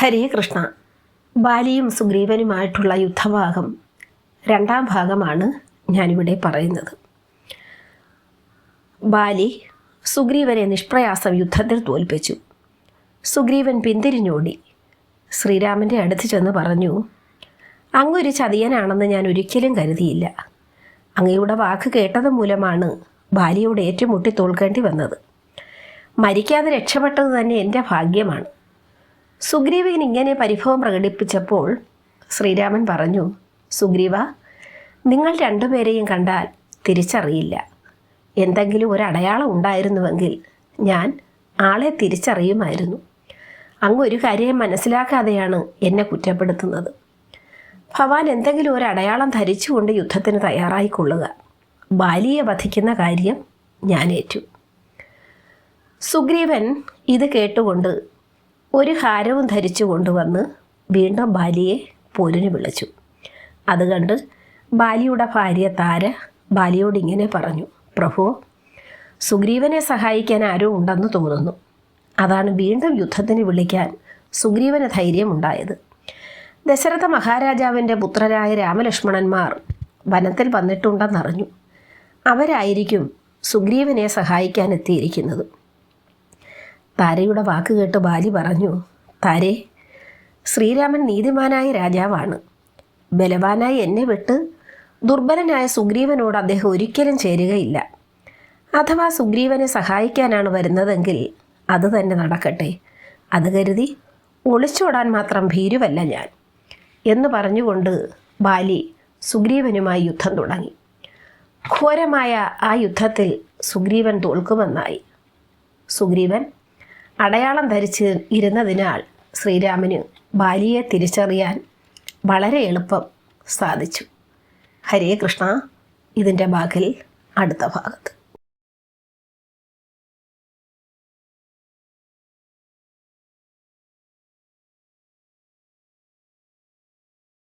ഹരേ കൃഷ്ണ. ബാലിയും സുഗ്രീവനുമായിട്ടുള്ള യുദ്ധഭാഗം രണ്ടാം ഭാഗമാണ് ഞാനിവിടെ പറയുന്നത്. ബാലി സുഗ്രീവനെ നിഷ്പ്രയാസം യുദ്ധത്തിൽ തോൽപ്പിച്ചു. സുഗ്രീവൻ പിന്തിരിഞ്ഞോടി. ശ്രീരാമൻ്റെ അടുത്ത് ചെന്ന് പറഞ്ഞു, അങ്ങൊരു ചതിയനാണെന്ന് ഞാൻ ഒരിക്കലും കരുതിയില്ല. അങ്ങയുടെ വാക്ക് കേട്ടത് മൂലമാണ് ബാലിയോട് ഏറ്റുമുട്ടി തോൽക്കേണ്ടി വന്നത്. മരിക്കാതെ രക്ഷപ്പെട്ടത് തന്നെ എൻ്റെ ഭാഗ്യമാണ്. സുഗ്രീവൻ ഇങ്ങനെ പരിഭവം പ്രകടിപ്പിച്ചപ്പോൾ ശ്രീരാമൻ പറഞ്ഞു, സുഗ്രീവ, നിങ്ങൾ രണ്ടുപേരെയും കണ്ടാൽ തിരിച്ചറിയില്ല. എന്തെങ്കിലും ഒരു അടയാളം ഉണ്ടായിരുന്നുവെങ്കിൽ ഞാൻ ആളെ തിരിച്ചറിയുമായിരുന്നു. അങ്ങൊരു കാര്യം മനസ്സിലാക്കാതെയാണ് എന്നെ കുറ്റപ്പെടുത്തുന്നത്. ഭവാൻ എന്തെങ്കിലും ഒരു അടയാളം ധരിച്ചുകൊണ്ട് യുദ്ധത്തിന് തയ്യാറായിക്കൊള്ളുക. ബാലിയെ വധിക്കുന്ന കാര്യം ഞാൻ ഏറ്റു. സുഗ്രീവൻ ഇത് കേട്ടുകൊണ്ട് ഒരു ഹാരവും ധരിച്ചു കൊണ്ടുവന്ന് വീണ്ടും ബാലിയെ പോരിന് വിളിച്ചു. അത് കണ്ട് ബാലിയുടെ ഭാര്യ താര ബാലിയോട് ഇങ്ങനെ പറഞ്ഞു, പ്രഭു, സുഗ്രീവനെ സഹായിക്കാൻ ആരോ ഉണ്ടെന്ന് തോന്നുന്നു. അതാണ് വീണ്ടും യുദ്ധത്തിന് വിളിക്കാൻ സുഗ്രീവന് ധൈര്യമുണ്ടായത്. ദശരഥ മഹാരാജാവിൻ്റെ പുത്രരായ രാമലക്ഷ്മണന്മാർ വനത്തിൽ വന്നിട്ടുണ്ടെന്നറിഞ്ഞു. അവരായിരിക്കും സുഗ്രീവനെ സഹായിക്കാൻ എത്തിയിരിക്കുന്നത്. താരയുടെ വാക്ക് കേട്ട് ബാലി പറഞ്ഞു, താരേ, ശ്രീരാമൻ നീതിമാനായ രാജാവാണ്. ബലവാനായി എന്നെ വിട്ട് ദുർബലനായ സുഗ്രീവനോട് അദ്ദേഹം ഒരിക്കലും ചേരുകയില്ല. അഥവാ സുഗ്രീവനെ സഹായിക്കാനാണ് വരുന്നതെങ്കിൽ അത് തന്നെ നടക്കട്ടെ. അത് കരുതി ഒളിച്ചോടാൻ മാത്രം ഭീരുവല്ല ഞാൻ എന്ന് പറഞ്ഞുകൊണ്ട് ബാലി സുഗ്രീവനുമായി യുദ്ധം തുടങ്ങി. ഘോരമായ ആ യുദ്ധത്തിൽ സുഗ്രീവൻ തോൽക്കുമെന്നായി. സുഗ്രീവൻ അടയാളം ധരിച്ച് ഇരുന്നതിനാൽ ശ്രീരാമന് ബാലിയെ തിരിച്ചറിയാൻ വളരെ എളുപ്പം സാധിച്ചു. ഹരേ കൃഷ്ണ. ഇതിൻ്റെ ബാക്കിൽ അടുത്ത ഭാഗത്ത്.